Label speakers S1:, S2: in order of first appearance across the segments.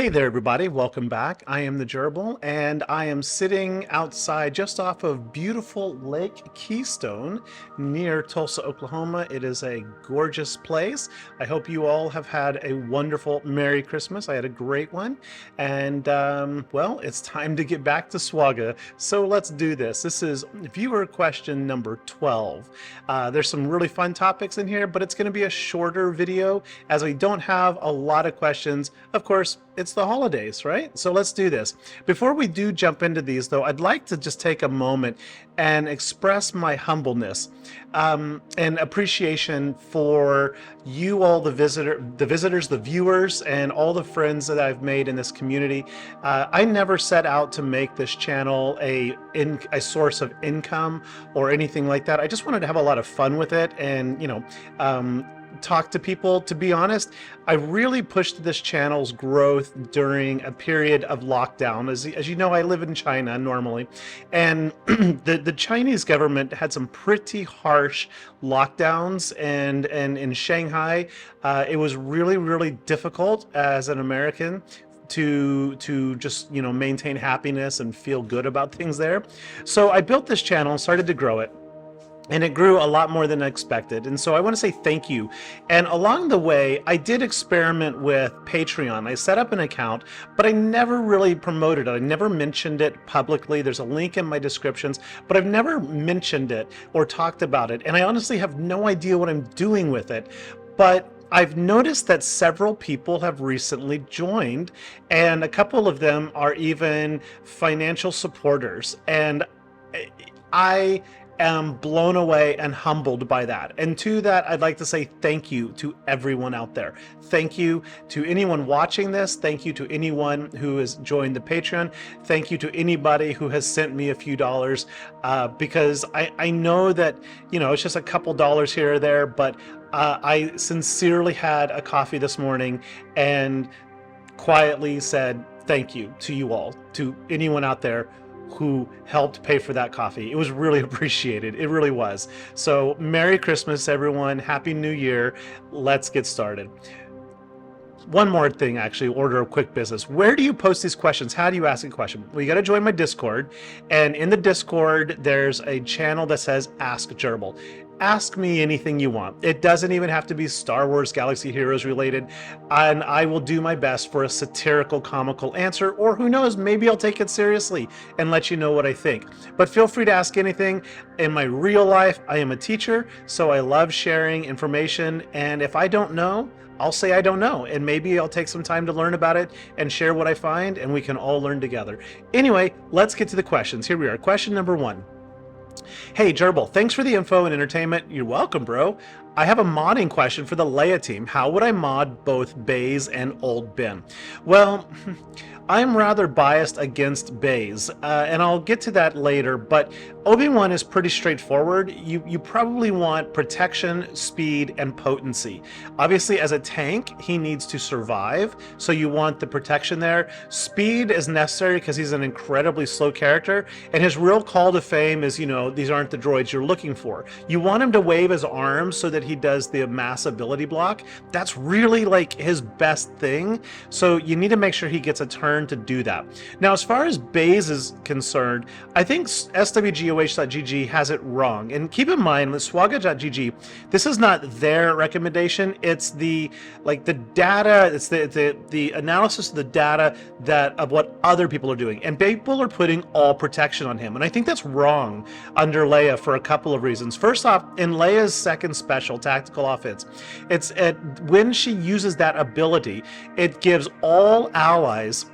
S1: Hey there, everybody. Welcome back. I am the Gerbil, and I am sitting outside just off of beautiful Lake Keystone near Tulsa, Oklahoma. It is a gorgeous place. I hope you all have had a wonderful Merry Christmas. I had a great one. And, well, it's time to get back to SWGOH. So let's do this. This is viewer question number 12. There's some really fun topics in here, but it's going to be a shorter video as we don't have a lot of questions. Of course, it's the holidays, right? So let's do this. Before we do jump into these, though, I'd like to just take a moment and express my humbleness and appreciation for you all, the visitors, the viewers, and all the friends that I've made in this community. I never set out to make this channel a source of income or anything like that. I just wanted to have a lot of fun with it and, talk to people. To be honest, I really pushed this channel's growth during a period of lockdown. As you know, I live in China normally, and the Chinese government had some pretty harsh lockdowns, and in Shanghai, it was really difficult as an American to just maintain happiness and feel good about things there. So I built this channel and started to grow it. And it grew a lot more than expected. And so I want to say thank you. And along the way, I did experiment with Patreon. I set up an account, but I never really promoted it. I never mentioned it publicly. There's a link in my descriptions, but I've never mentioned it or talked about it. And I honestly have no idea what I'm doing with it. But I've noticed that several people have recently joined, and a couple of them are even financial supporters. And I am blown away and humbled by that. And to that, I'd like to say thank you to everyone out there. Thank you to anyone watching this. Thank you to anyone who has joined the Patreon. Thank you to anybody who has sent me a few dollars, because I know that, it's just a couple dollars here or there, but I sincerely had a coffee this morning and quietly said thank you to you all, to anyone out there who helped pay for that coffee. It was really appreciated. It really was. So Merry Christmas, everyone. Happy New Year. Let's get started. One more thing, actually, order of quick business. Where do you post these questions? How do you ask a question? Well, you got to join my Discord. And in the Discord, there's a channel that says Ask Gerbil. Ask me anything you want. It doesn't even have to be Star Wars Galaxy Heroes related, and I will do my best for a satirical, comical answer, or who knows, maybe I'll take it seriously and let you know what I think. But feel free to ask anything. In my real life, I am a teacher, so I love sharing information, and if I don't know, I'll say I don't know, and maybe I'll take some time to learn about it and share what I find, and we can all learn together. Anyway, let's get to the questions. Here we are. Question number 1. Hey Gerbil, thanks for the info and entertainment. You're welcome, bro. I have a modding question for the Leia team. How would I mod both Baz and Old Ben? Well, I'm rather biased against Baz, and I'll get to that later, but Obi-Wan is pretty straightforward. You probably want protection, speed, and potency. Obviously, as a tank, he needs to survive, so you want the protection there. Speed is necessary because he's an incredibly slow character, and his real call to fame is, these aren't the droids you're looking for. You want him to wave his arms so that he does the mass ability block. That's really like his best thing, so you need to make sure he gets a turn to do that. Now, as far as Baz is concerned, I think SWGOH.GG has it wrong. And keep in mind, with SWGOH.GG, this is not their recommendation. It's the data. It's the analysis of the data of what other people are doing, and people are putting all protection on him. And I think that's wrong under Leia for a couple of reasons. First off, in Leia's second special, Tactical Offense, when she uses that ability, it gives all allies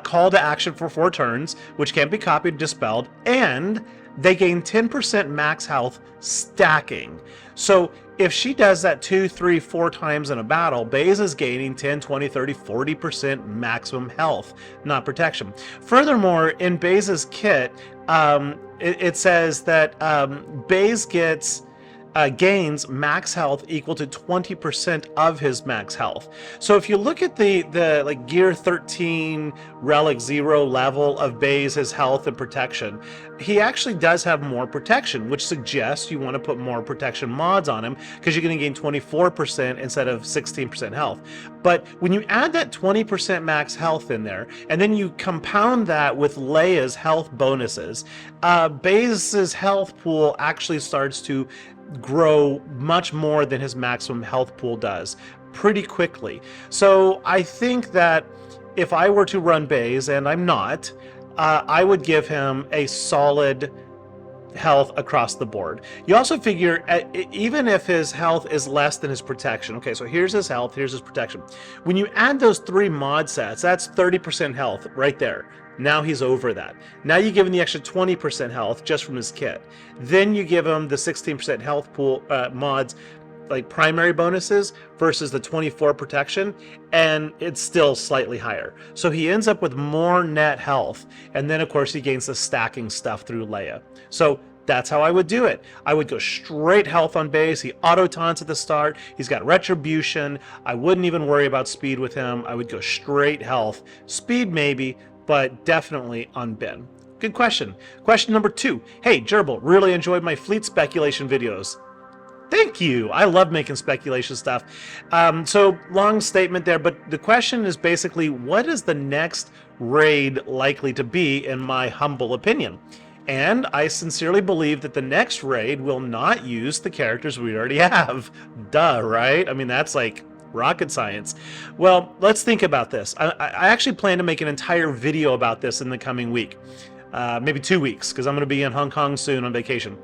S1: call to action for 4 turns, which can't be copied, dispelled, and they gain 10% max health stacking. So if she does that 2, 3, 4 times in a battle, Baz is gaining 10, 20, 30, 40% maximum health, not protection. Furthermore, in Baz's kit, it says that Baz gets gains max health equal to 20% of his max health. So if you look at the like gear 13 relic 0 level of Baz's health and protection, he actually does have more protection, which suggests you want to put more protection mods on him because you're going to gain 24% instead of 16% health. But when you add that 20% max health in there, and then you compound that with Leia's health bonuses, Baz's health pool actually starts to grow much more than his maximum health pool does pretty quickly. So I think that if I were to run Baz, and I'm not, I would give him a solid health across the board. You also figure even if his health is less than his protection, okay, so here's his health, here's his protection. When you add those 3 mod sets, that's 30% health right there. Now he's over that. Now you give him the extra 20% health just from his kit. Then you give him the 16% health pool mods, like primary bonuses versus the 24 protection, and it's still slightly higher. So he ends up with more net health, and then of course he gains the stacking stuff through Leia. So that's how I would do it. I would go straight health on Baz. He auto taunts at the start. He's got retribution. I wouldn't even worry about speed with him. I would go straight health. Speed maybe, but definitely on Ben. Good question. Question number 2. Hey, Gerbil, really enjoyed my fleet speculation videos. Thank you. I love making speculation stuff. So long statement there, but the question is basically, what is the next raid likely to be, in my humble opinion? And I sincerely believe that the next raid will not use the characters we already have. Duh, right? I mean, that's like rocket science. Well, let's think about this. I actually plan to make an entire video about this in the coming week. Maybe 2 weeks, because I'm going to be in Hong Kong soon on vacation.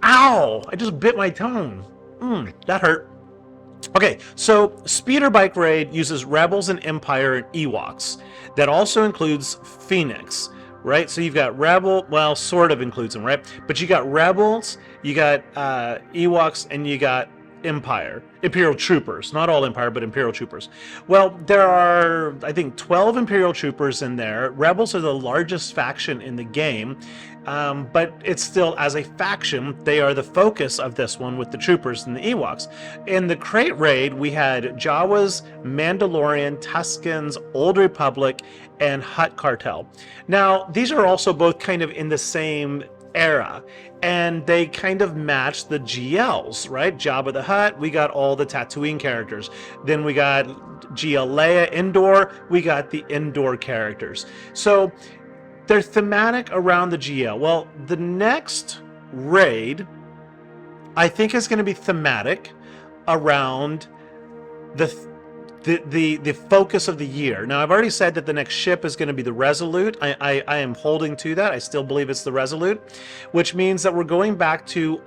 S1: Ow! I just bit my tongue. That hurt. Okay, so Speeder Bike Raid uses Rebels and Empire and Ewoks. That also includes Phoenix, right? So you've got Rebel, well, sort of includes them, right? But you got Rebels, you got Ewoks, and you got Empire. Imperial Troopers. Not all Empire, but Imperial Troopers. Well, there are, I think, 12 Imperial Troopers in there. Rebels are the largest faction in the game, but it's still, as a faction, they are the focus of this one with the Troopers and the Ewoks. In the Crate Raid, we had Jawas, Mandalorian, Tuskens, Old Republic, and Hutt Cartel. Now, these are also both kind of in the same era, and they kind of match the GLs, right? Jabba the Hutt, we got all the Tatooine characters. Then we got GL Leia Indoor, we got the Indoor characters. So they're thematic around the GL. Well, the next raid, I think, is going to be thematic around the focus of the year. Now, I've already said that the next ship is going to be the Resolute. I am holding to that. I still believe it's the Resolute, which means that we're going back to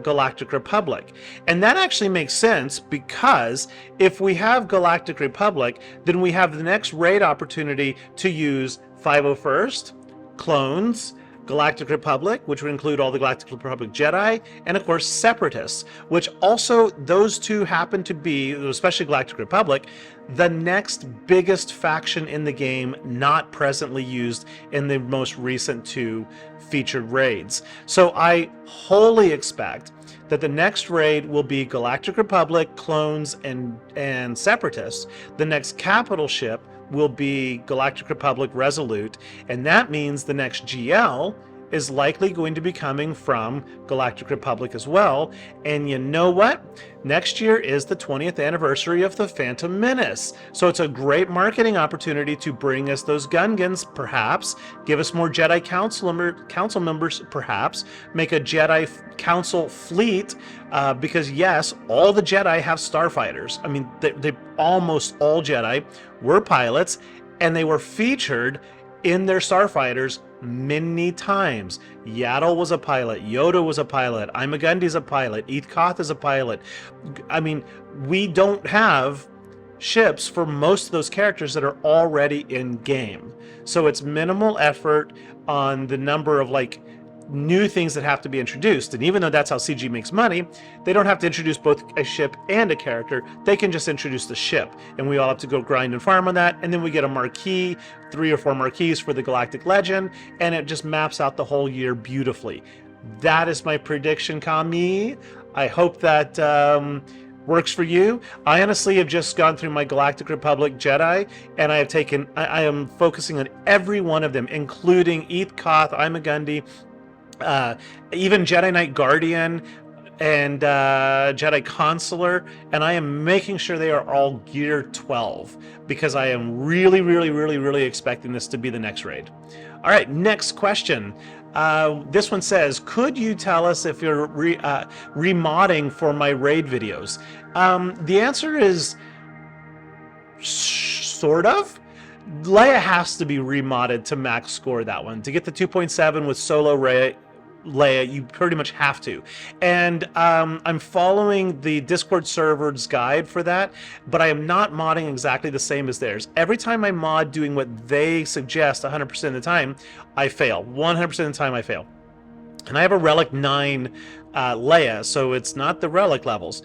S1: Galactic Republic. And that actually makes sense, because if we have Galactic Republic, then we have the next raid opportunity to use 501st, clones, Galactic Republic, which would include all the Galactic Republic Jedi, and of course Separatists, which also, those two happen to be, especially Galactic Republic, the next biggest faction in the game, not presently used in the most recent 2 featured raids. So I wholly expect that the next raid will be Galactic Republic, clones, and Separatists. The next capital ship will be Galactic Republic Resolute, and that means the next GL is likely going to be coming from Galactic Republic as well. And you know what? Next year is the 20th anniversary of the Phantom Menace. So it's a great marketing opportunity to bring us those Gungans, perhaps, give us more Jedi Council members, perhaps, make a Jedi Council fleet, because yes, all the Jedi have starfighters. I mean, they almost all Jedi were pilots, and they were featured in their starfighters many times. Yaddle was a pilot, Yoda was a pilot, Imagundi's a pilot, Eth Koth is a pilot. I mean, we don't have ships for most of those characters that are already in game. So it's minimal effort on the number of like new things that have to be introduced. And even though that's how CG makes money, they don't have to introduce both a ship and a character. They can just introduce the ship, and we all have to go grind and farm on that, and then we get a marquee, 3 or 4 marquees for the Galactic Legend, and it just maps out the whole year beautifully. That is my prediction, Kami. I hope that works for you. I honestly have just gone through my Galactic Republic Jedi, and I am focusing on every one of them, including Eth Koth, Imagundi, even Jedi Knight Guardian, and Jedi Consular, and I am making sure they are all Gear 12 because I am really expecting this to be the next raid. All right, next question. This one says, could you tell us if you're remodding for my raid videos? The answer is sort of. Leia has to be remodded to max score that one. To get the 2.7 with solo Leia, you pretty much have to. And I'm following the Discord server's guide for that, but I am not modding exactly the same as theirs. Every time I mod doing what they suggest 100% of the time, I fail. 100% of the time I fail. And I have a Relic 9 Leia, so it's not the Relic levels.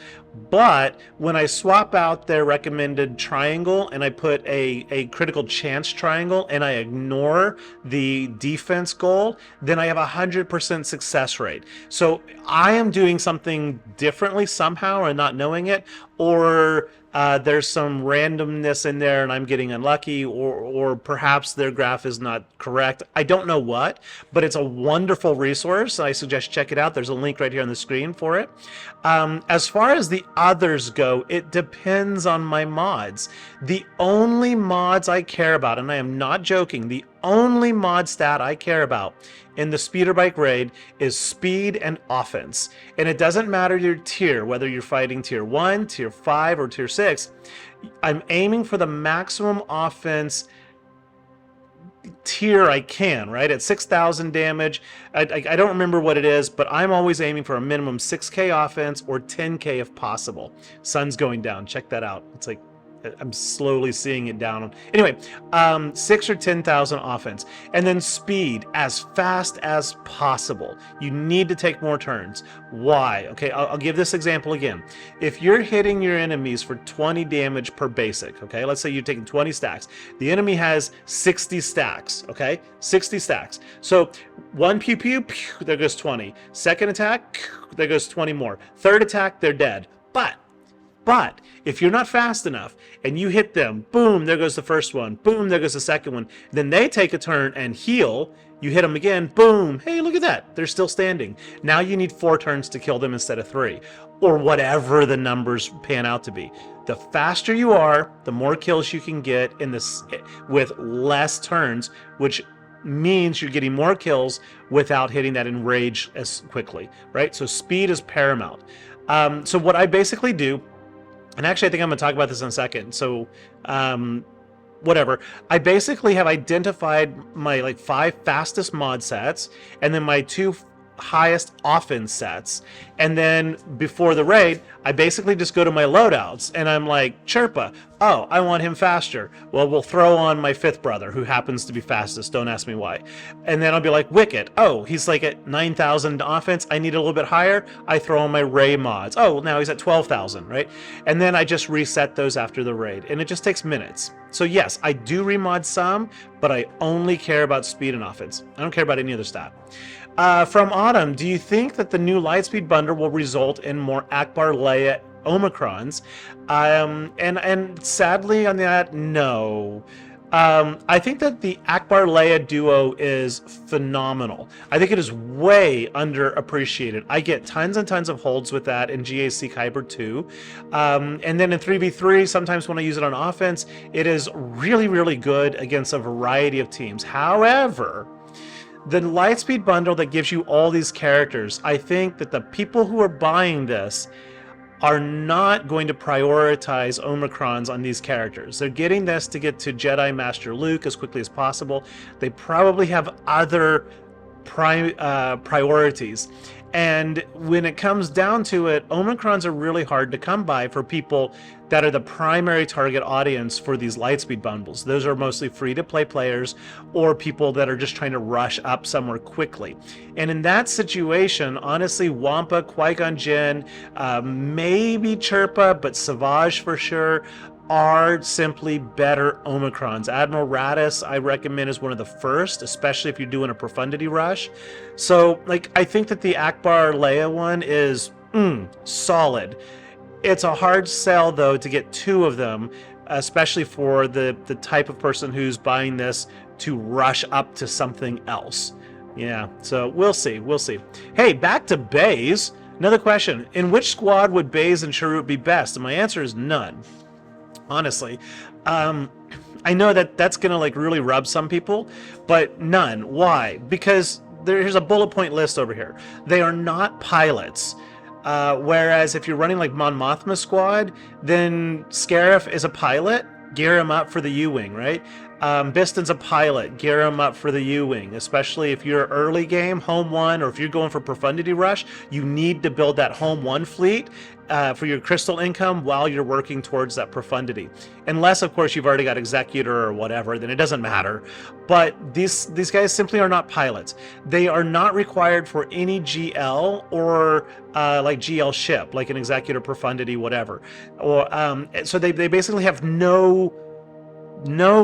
S1: But when I swap out their recommended triangle and I put a critical chance triangle and I ignore the defense goal, then I have a 100% success rate. So I am doing something differently somehow and not knowing it, or there's some randomness in there and I'm getting unlucky, or perhaps their graph is not correct. I don't know what, but it's a wonderful resource. I suggest check it out. There's a link right here on the screen for it. As far as the others go, it depends on my mods. The only mods I care about, and I am not joking, the only mod stat I care about in the speeder bike raid is speed and offense. And it doesn't matter your tier, whether you're fighting tier 1, tier 5, or tier 6. I'm aiming for the maximum offense tier I can, right? At 6,000 damage. I don't remember what it is, but I'm always aiming for a minimum 6k offense or 10k if possible. Sun's going down. Check that out. It's like I'm slowly seeing it down. Anyway, 6 or 10,000 offense, and then speed as fast as possible. You need to take more turns. Why? Okay, I'll give this example again. If you're hitting your enemies for 20 damage per basic, okay, let's say you're taking 20 stacks. The enemy has 60 stacks, okay, 60 stacks. So one pew pew, pew, there goes 20. Second attack, pew, there goes 20 more. Third attack, they're dead. But if you're not fast enough and you hit them, boom, there goes the first one, boom, there goes the second one, then they take a turn and heal, you hit them again, boom, hey, look at that, they're still standing. Now you need 4 turns to kill them instead of 3, or whatever the numbers pan out to be. The faster you are, the more kills you can get in this with less turns, which means you're getting more kills without hitting that enrage as quickly, right? So speed is paramount. So what I basically do, and actually I think I'm going to talk about this in a second, so whatever. I basically have identified my like 5 fastest mod sets, and then my 2 highest offense sets, and then before the raid I basically just go to my loadouts and I'm like, Chirpa, oh, I want him faster, well, we'll throw on my 5th brother who happens to be fastest, don't ask me why. And then I'll be like, Wicket, oh, he's like at 9,000 offense, I need a little bit higher, I throw on my Ray mods, oh, now he's at 12,000, right? And then I just reset those after the raid, and it just takes minutes. So yes, I do remod some, but I only care about speed and offense. I don't care about any other stat. From Autumn, do you think that the new Lightspeed bundle will result in more Akbar Leia Omicrons? And sadly on that, no. I think that the Akbar Leia duo is phenomenal. I think it is way underappreciated. I get tons and tons of holds with that in GAC Kyber 2. And then in 3v3, sometimes when I use it on offense, it is really good against a variety of teams. However, the Lightspeed bundle that gives you all these characters, I think that the people who are buying this are not going to prioritize Omicrons on these characters. They're getting this to get to Jedi Master Luke as quickly as possible. They probably have other priorities. And when it comes down to it, Omicrons are really hard to come by for people that are the primary target audience for these Lightspeed bundles. Those are mostly free-to-play players or people that are just trying to rush up somewhere quickly. And in that situation, honestly, Wampa, Qui-Gon Jinn, maybe Chirpa, but Savage for sure, are simply better Omicrons. Admiral Radis, I recommend, is one of the first, especially if you're doing a profundity rush. So, like, I think that the Akbar Leia one is solid. It's a hard sell, though, to get 2 of them, especially for the type of person who's buying this to rush up to something else. Yeah, so we'll see. We'll see. Hey, back to Baz. Another question. In which squad would Baz and Chirrut be best? And my answer is none. Honestly. I know that that's going to like really rub some people, but none. Why? Because here's a bullet point list over here. They are not pilots. Whereas if you're running like Mon Mothma squad, then Scarif is a pilot. Gear him up for the U-Wing, right? Biston's a pilot. Gear him up for the U-Wing, especially if you're early game, home 1, or if you're going for profundity rush, you need to build that home 1 fleet for your crystal income while you're working towards that profundity. Unless, of course, you've already got Executor or whatever, then it doesn't matter. But these guys simply are not pilots. They are not required for any GL or like GL ship, like an Executor, profundity, whatever. Or so they basically have no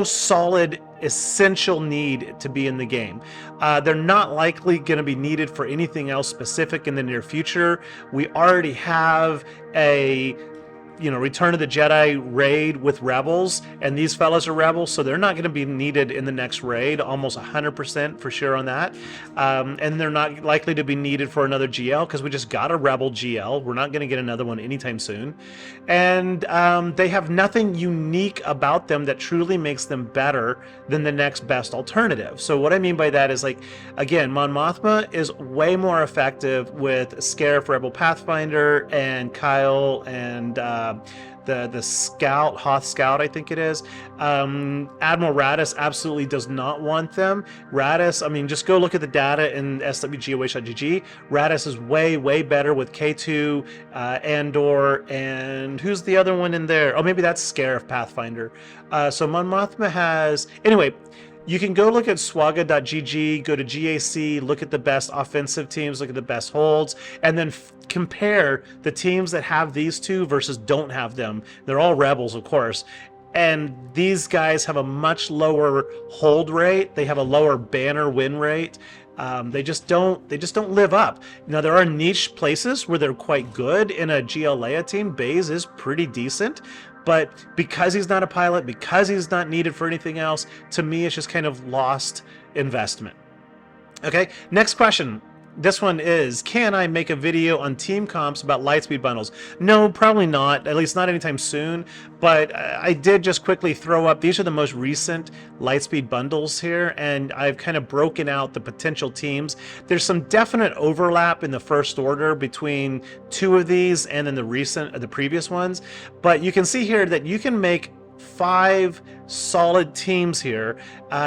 S1: solid essential need to be in the game. They're not likely going to be needed for anything else specific in the near future. We already have a Return of the Jedi raid with rebels, and these fellas are rebels, so they're not going to be needed in the next raid, almost 100% for sure on that. And they're not likely to be needed for another GL, because we just got a rebel GL. We're not going to get another one anytime soon. And they have nothing unique about them that truly makes them better than the next best alternative. So what I mean by that is, like, again, Mon Mothma is way more effective with Scarif Rebel Pathfinder and Kyle and the Scout, Hoth Scout, I think it is. Admiral Radis absolutely does not want them. Radis, I mean, just go look at the data in SWGOH.GG. Radis is way better with K2, Andor, and who's the other one in there? Oh, maybe that's Scarif Pathfinder. So Mon Mothma has... Anyway, you can go look at SWGOH.GG, go to GAC, look at the best offensive teams, look at the best holds, and then compare the teams that have these two versus don't have them. They're all rebels, of course. And these guys have a much lower hold rate. They have a lower banner win rate. They just don't live up. Now, there are niche places where they're quite good. In a GL Leia team, Baz is pretty decent. But because he's not a pilot, because he's not needed for anything else, to me, it's just kind of lost investment. Okay, next question. This one is, can I make a video on team comps about Lightspeed bundles? No, probably not, at least not anytime soon, but I did just quickly throw up, these are the most recent Lightspeed bundles here, and I've kind of broken out the potential teams. There's some definite overlap in the first order between 2 of these and then the previous ones, but you can see here that you can make 5 solid teams here.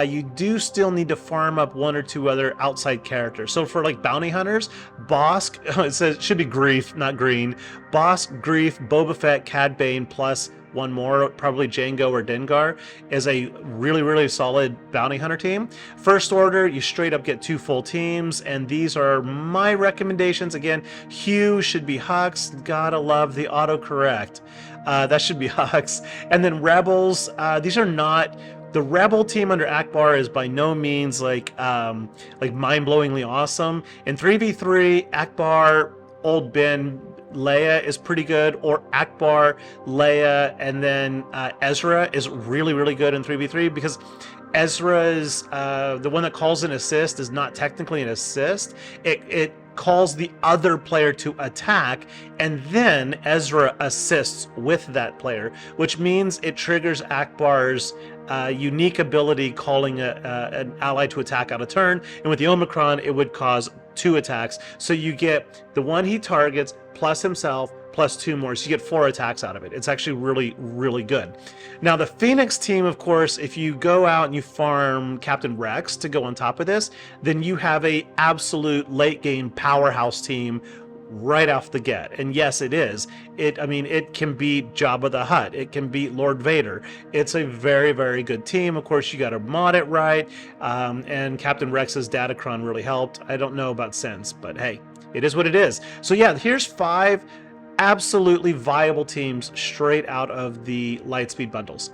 S1: You do still need to farm up 1 or 2 other outside characters. So for like bounty hunters, Bosk, it says it should be Grief, not Green. Bosk, Grief, Boba Fett, Cad Bane, plus 1 more, probably Jango or Dengar, is a really solid bounty hunter team. First order, you straight up get 2 full teams, and these are my recommendations. Again, Hugh should be Hux. Gotta love the autocorrect. That should be Hux. And then Rebels, these are not... The Rebel team under Akbar is by no means like mind-blowingly awesome. In 3v3, Akbar, Old Ben, Leia is pretty good, or Akbar, Leia, and then Ezra is really good in 3v3, because Ezra's the one that calls an assist is not technically an assist. It calls the other player to attack, and then Ezra assists with that player, which means it triggers Akbar's unique ability calling an ally to attack out of turn, and with the Omicron it would cause 2 attacks, so you get the one he targets plus himself plus 2 more, so you get 4 attacks out of it. It's actually really good. Now the Phoenix team, of course, if you go out and you farm Captain Rex to go on top of this, then you have a absolute late game powerhouse team right off the get. And yes, it is. I mean, it can beat Jabba the Hutt. It can beat Lord Vader. It's a very good team. Of course, you got to mod it right. And Captain Rex's Datacron really helped. I don't know about Sense, but hey, it is what it is. So yeah, here's 5 absolutely viable teams straight out of the Lightspeed bundles.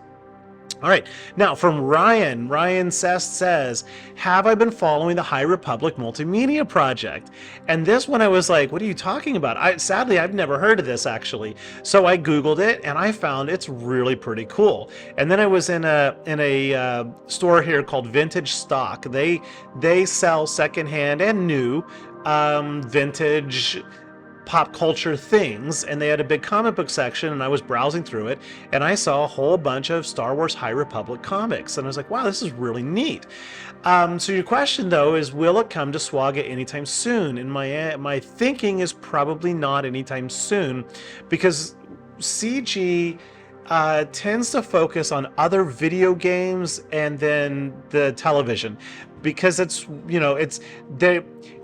S1: All right, now from Ryan Sest says, have I been following the High Republic Multimedia Project? And this one I was like, what are you talking about? Sadly, I've never heard of this actually. So I Googled it and I found it's really pretty cool. And then I was in a store here called Vintage Stock. They sell secondhand and new vintage pop culture things, and they had a big comic book section, and I was browsing through it and I saw a whole bunch of Star Wars High Republic comics, and I was like, wow, this is really neat. So your question though is, will it come to SWGOH anytime soon? And my thinking is probably not anytime soon, because CG tends to focus on other video games and then the television, because it's, you know,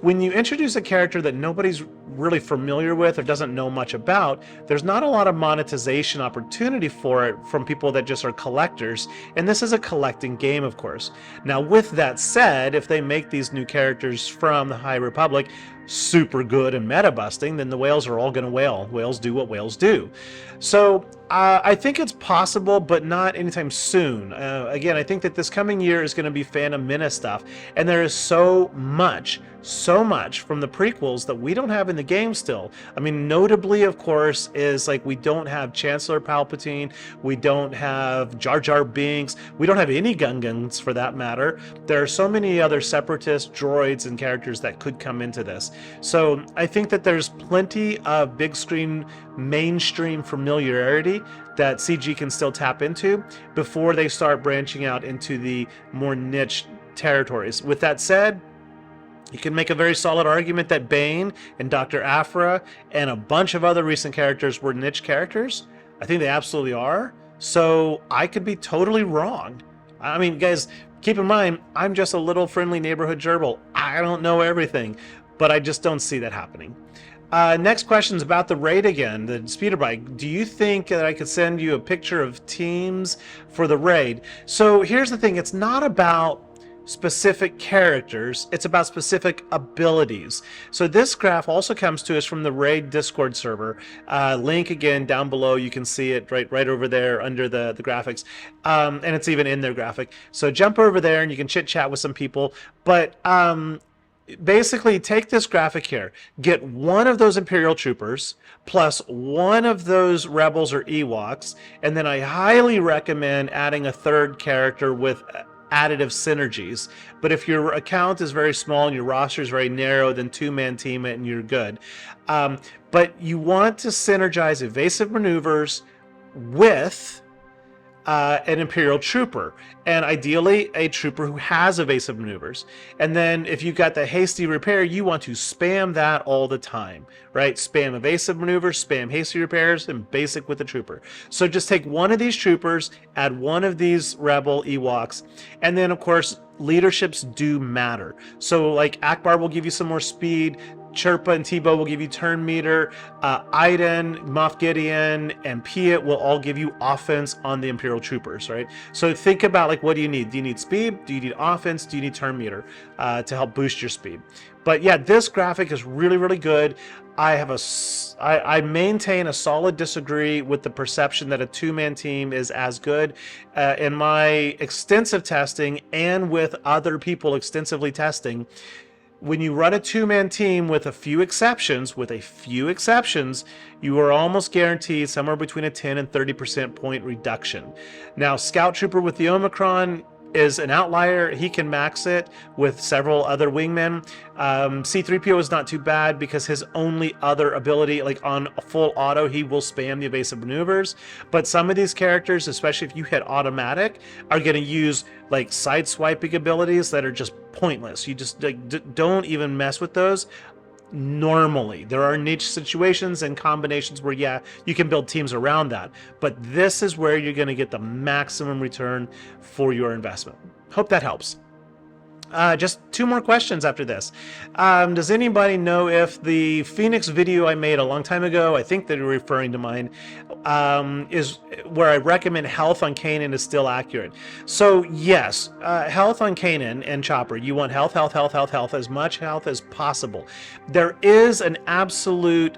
S1: when you introduce a character that nobody's really familiar with or doesn't know much about, there's not a lot of monetization opportunity for it from people that just are collectors, and this is a collecting game, of course. Now with that said, if they make these new characters from the High Republic super good and meta busting, then the whales are all going to whale. Whales do what whales do. So I think it's possible, but not anytime soon. Again, I think that this coming year is going to be Phantom Menace stuff, and there is so much from the prequels that we don't have in the game still. I mean, notably, of course, is like we don't have Chancellor Palpatine, we don't have Jar Jar Binks, we don't have any Gungans for that matter. There are so many other separatist droids and characters that could come into this. So I think that there's plenty of big screen mainstream familiarity that CG can still tap into before they start branching out into the more niche territories. With that said, you can make a very solid argument that Bane and Dr. Aphra and a bunch of other recent characters were niche characters. I think they absolutely are. So I could be totally wrong. I mean, guys, keep in mind, I'm just a little friendly neighborhood gerbil. I don't know everything, but I just don't see that happening. Next question is about the raid again, the speeder bike. Do you think that I could send you a picture of teams for the raid? So here's the thing, it's not about specific characters, it's about specific abilities. So this graph also comes to us from the raid Discord server. Link again down below, you can see it right over there under the graphics, and it's even in their graphic. So jump over there and you can chit chat with some people, but basically take this graphic here, get one of those Imperial troopers plus one of those rebels or Ewoks, and then I highly recommend adding a third character with additive synergies. But if your account is very small and your roster is very narrow, then two-man team it and you're good. But you want to synergize evasive maneuvers with an Imperial trooper, and ideally a trooper who has evasive maneuvers. And then if you've got the hasty repair, you want to spam that all the time, right? Spam evasive maneuvers, spam hasty repairs, and basic with the trooper. So just take one of these troopers, add one of these rebel Ewoks, and then of course leaderships do matter. So like Akbar will give you some more speed, Chirpa and Tebow will give you turn meter, Iden, Moff Gideon, and Piet will all give you offense on the Imperial troopers, right? So think about like, what do you need? Do you need speed? Do you need offense? Do you need turn meter to help boost your speed? But yeah, this graphic is really, really good. I maintain a solid disagree with the perception that a two-man team is as good. In my extensive testing and with other people extensively testing, when you run a two-man team with a few exceptions, you are almost guaranteed somewhere between a 10 and 30% point reduction. Now, Scout Trooper with the Omicron is an outlier. He can max it with several other wingmen. C-3PO is not too bad because his only other ability, like on a full auto, he will spam the evasive maneuvers. But some of these characters, especially if you hit automatic, are going to use like side swiping abilities that are just pointless. You just like, don't even mess with those. Normally there are niche situations and combinations where yeah, you can build teams around that, but this is where you're going to get the maximum return for your investment. Hope that helps. Just two more questions after this. Does anybody know if the Phoenix video I made a long time ago, I think that you're referring to mine, is where I recommend health on Kanan is still accurate? So yes, health on Kanan and Chopper, you want health, health, health, health, health, as much health as possible. There is an absolute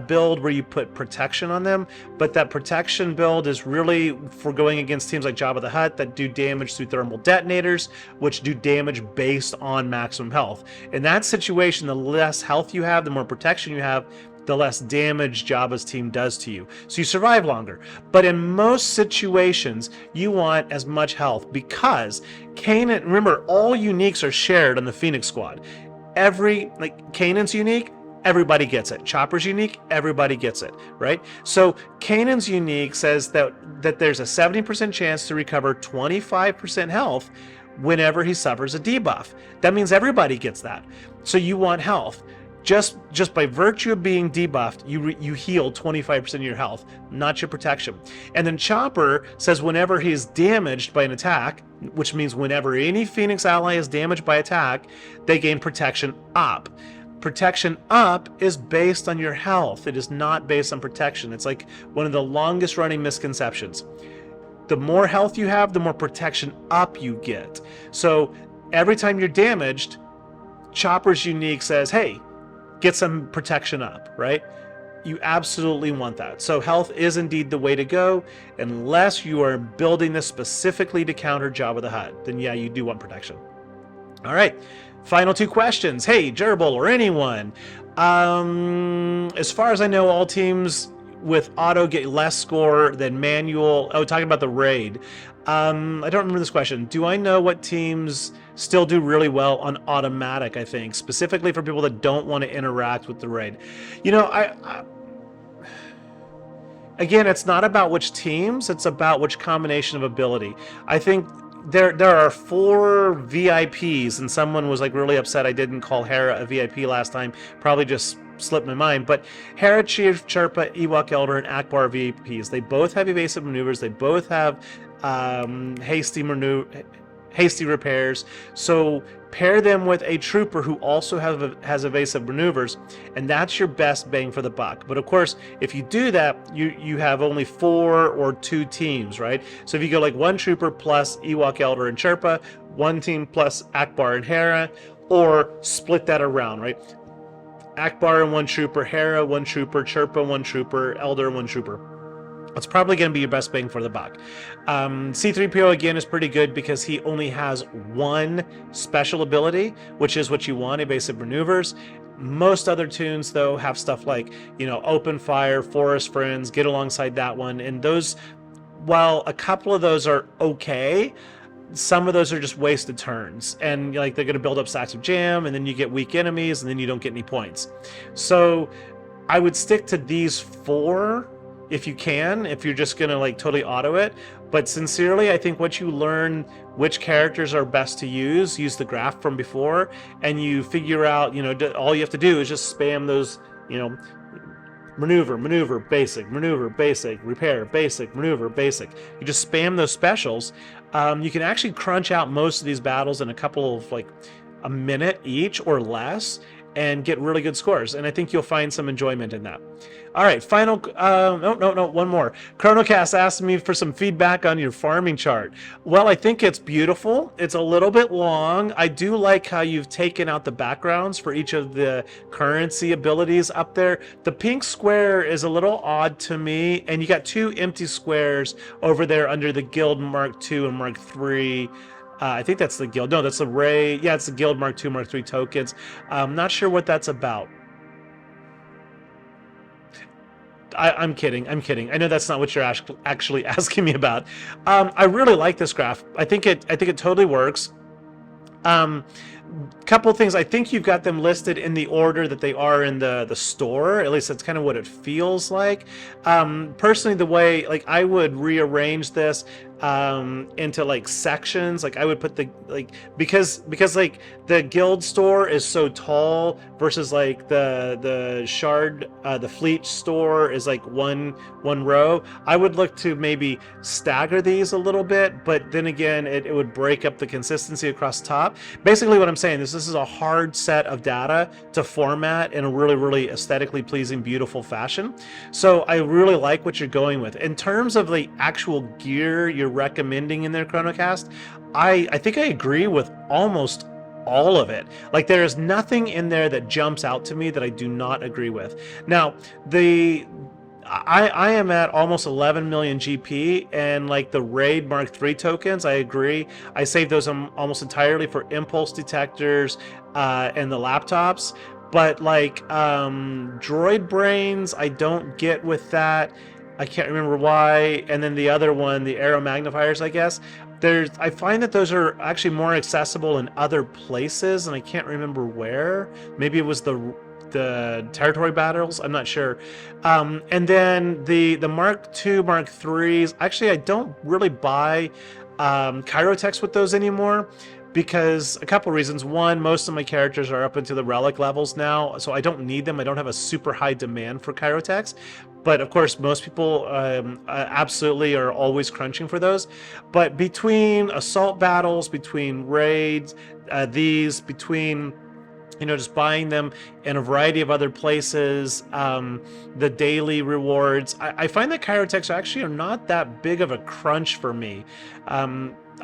S1: build where you put protection on them, but that protection build is really for going against teams like Jabba the Hutt that do damage through thermal detonators, which do damage based on maximum health. In that situation, the less health you have, the more protection you have, the less damage Jabba's team does to you. So you survive longer. But in most situations, you want as much health because Kanan, remember, all uniques are shared on the Phoenix squad. Kanan's unique, everybody gets it. Chopper's unique, everybody gets it, right? So Kanan's unique says that there's a 70% chance to recover 25% health whenever he suffers a debuff. That means everybody gets that. So you want health. Just by virtue of being debuffed, you heal 25% of your health, not your protection. And then Chopper says whenever he is damaged by an attack, which means whenever any Phoenix ally is damaged by attack, they gain protection up. Protection up is based on your health. It is not based on protection. It's like one of the longest running misconceptions. The more health you have, the more protection up you get. So every time you're damaged, Chopper's unique says, hey, get some protection up, right? You absolutely want that. So health is indeed the way to go, unless you are building this specifically to counter Jabba the Hutt. Then yeah, you do want protection. All right, final two questions. Hey, Gerbil or anyone. As far as I know, all teams with auto get less score than manual. Oh, talking about the raid. I don't remember this question. Do I know what teams still do really well on automatic, I think, specifically for people that don't want to interact with the raid? You know, again, it's not about which teams, it's about which combination of ability. I think there are 4 VIPs, and someone was like really upset I didn't call Hera a VIP last time. Probably just slipped my mind, but Hera, Chief, Chirpa, Ewok Elder, and Akbar VIPs. They both have evasive maneuvers. They both have hasty repairs. So pair them with a trooper who also has evasive maneuvers, and that's your best bang for the buck. But of course, if you do that, you have only 4 or 2 teams, right? So if you go like 1 trooper plus Ewok Elder and Chirpa, 1 team plus Akbar and Hera, or split that around, right? Akbar and 1 trooper, Hera 1 trooper, Chirpa 1 trooper, Elder 1 trooper. It's probably going to be your best bang for the buck. C-3PO again is pretty good because he only has 1 special ability, which is what you want, evasive maneuvers. Most other tunes though have stuff like, you know, open fire, forest friends, get alongside that one, and those, while a couple of those are okay, some of those are just wasted turns, and like they're going to build up stacks of jam, and then you get weak enemies, and then you don't get any points. So I would stick to these 4 if you can, if you're just going to like totally auto it. But sincerely, I think once you learn which characters are best to use the graph from before, and you figure out, you know, all you have to do is just spam those, you know, maneuver, basic, repair, basic, maneuver, basic. You just spam those specials. You can actually crunch out most of these battles in a couple of like a minute each or less and get really good scores. And I think you'll find some enjoyment in that. All right, final, no, one more. Chronocast asked me for some feedback on your farming chart. Well, I think it's beautiful. It's a little bit long. I do like how you've taken out the backgrounds for each of the currency abilities up there. The pink square is a little odd to me, and you got 2 empty squares over there under the Guild Mark II and Mark III. I think that's the Guild. No, that's the Ray. Yeah, it's the Guild Mark II, Mark III tokens. I'm not sure what that's about. I'm kidding. I know that's not what you're actually asking me about. I really like this graph. I think it totally works. Couple things. I think you've got them listed in the order that they are in the store. At least that's kind of what it feels like. Personally, the way, like, I would rearrange this. into like sections. Like I would put the because like the guild store is so tall versus like the shard the fleet store is like one row. I would look to maybe stagger these a little bit, but then again it would break up the consistency across the top. Basically what I'm saying is this is a hard set of data to format in a really aesthetically pleasing, beautiful fashion. So I really like what you're going with. In terms of the actual gear you're recommending in their Chronocast, I think I agree with almost all of it. Like there is nothing in there that jumps out to me that I do not agree with. Now, I am at almost 11 million GP, and like the Raid Mark III tokens, I agree. I saved those almost entirely for impulse detectors and the laptops. But like droid brains, I don't get with that. I can't remember why. And then the other one, the arrow magnifiers, I guess. I find that those are actually more accessible in other places, and I can't remember where. Maybe it was the territory battles, I'm not sure. And then the Mark II, Mark IIIs, actually I don't really buy Chirotechs with those anymore, because a couple reasons. One, most of my characters are up into the relic levels now, so I don't need them. I don't have a super high demand for Chirotechs. But of course, most people absolutely are always crunching for those. But between assault battles, between raids, between just buying them in a variety of other places, the daily rewards, I find that Chirotechs actually are not that big of a crunch for me.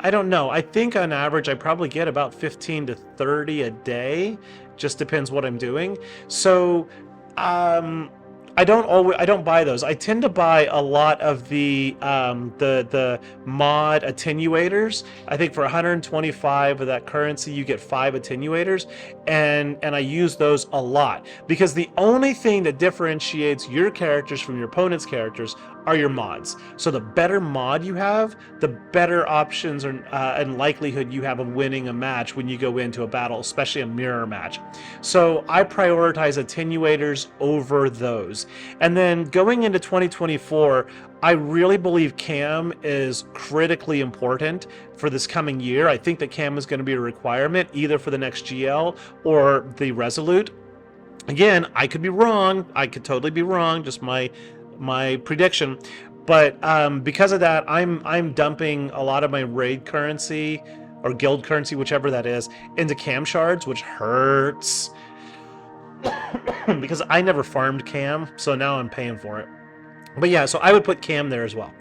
S1: I don't know. I think on average I probably get about 15 to 30 a day. Just depends what I'm doing. So I don't buy those. I tend to buy a lot of the mod attenuators. I think for 125 of that currency you get 5 attenuators, and I use those a lot, because the only thing that differentiates your characters from your opponent's characters are your mods. So the better mod you have, the better options and likelihood you have of winning a match when you go into a battle, especially a mirror match. So I prioritize attenuators over those. And then going into 2024, I really believe cam is critically important for this coming year. I think that cam is going to be a requirement either for the next GL or the Resolute. Again, I could be wrong. I could totally be wrong. Just my prediction. But because of that, I'm dumping a lot of my raid currency or guild currency, whichever that is, into cam shards, which hurts because I never farmed cam, so now I'm paying for it. But yeah, so I would put cam there as well.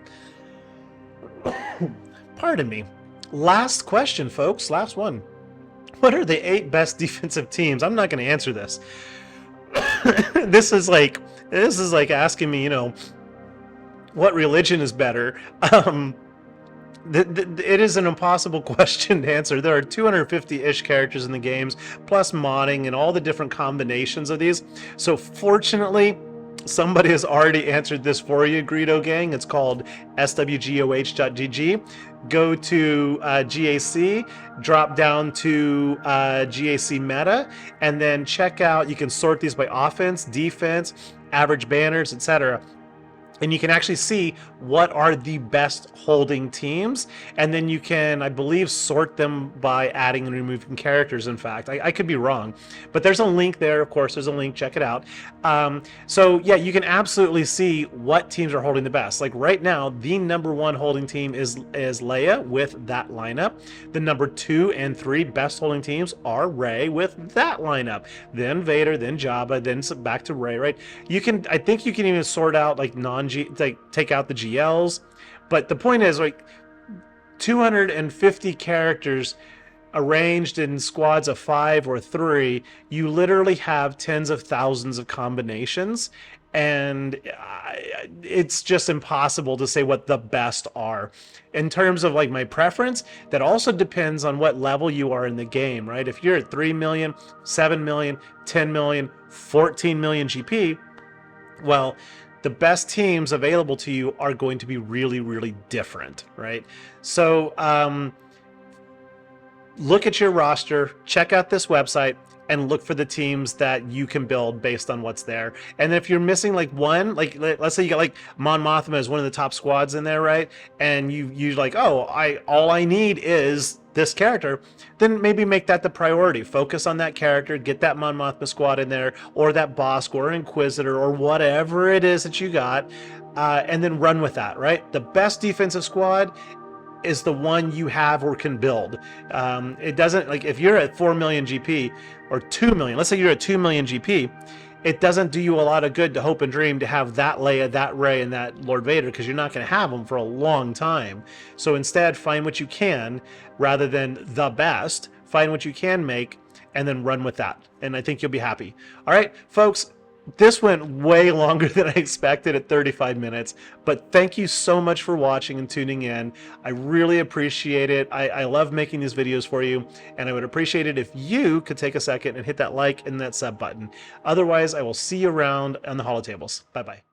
S1: Pardon me. Last question, folks. Last one. What are the 8 best defensive teams? I'm not going to answer this. This is like asking me, what religion is better. It is an impossible question to answer. There are 250-ish characters in the games, plus modding and all the different combinations of these. So fortunately, somebody has already answered this for you, Greedo Gang. It's called SWGOH.GG. Go to GAC, drop down to GAC meta, and then check out, you can sort these by offense, defense, average banners, etc. And you can actually see what are the best holding teams, and then you can, I believe, sort them by adding and removing characters. In fact, I could be wrong, but there's a link there. Of course, there's a link. Check it out. So yeah, you can absolutely see what teams are holding the best. Like right now, the #1 holding team is Leia with that lineup. The number 2 and 3 best holding teams are Rey with that lineup. Then Vader, then Jabba, then back to Rey. Right? I think you can even sort out like take out the GLs, but the point is, like, 250 characters arranged in squads of 5 or 3, you literally have tens of thousands of combinations, and it's just impossible to say what the best are. In terms of like my preference, that also depends on what level you are in the game, right? If you're at 3 million, 7 million, 10 million, 14 million GP, well, the best teams available to you are going to be really different, right? So look at your roster, check out this website, and look for the teams that you can build based on what's there. And if you're missing like one, like let's say you got like Mon Mothma as one of the top squads in there, right? And you're like, oh, all I need is this character, then maybe make that the priority. Focus on that character, get that Mon Mothma squad in there, or that Bosk, or Inquisitor, or whatever it is that you got, and then run with that, right? The best defensive squad is the one you have or can build. It doesn't, like, if you're at 4 million GP or 2 million, let's say you're at 2 million GP, it doesn't do you a lot of good to hope and dream to have that Leia, that Rey, and that Lord Vader, because you're not going to have them for a long time. So instead, find what you can rather than the best. Find what you can make and then run with that. And I think you'll be happy. All right, folks. This went way longer than I expected at 35 minutes, but thank you so much for watching and tuning in. I really appreciate it. I love making these videos for you, and I would appreciate it if you could take a second and hit that like and that sub button. Otherwise, I will see you around on the holotables. Bye-bye.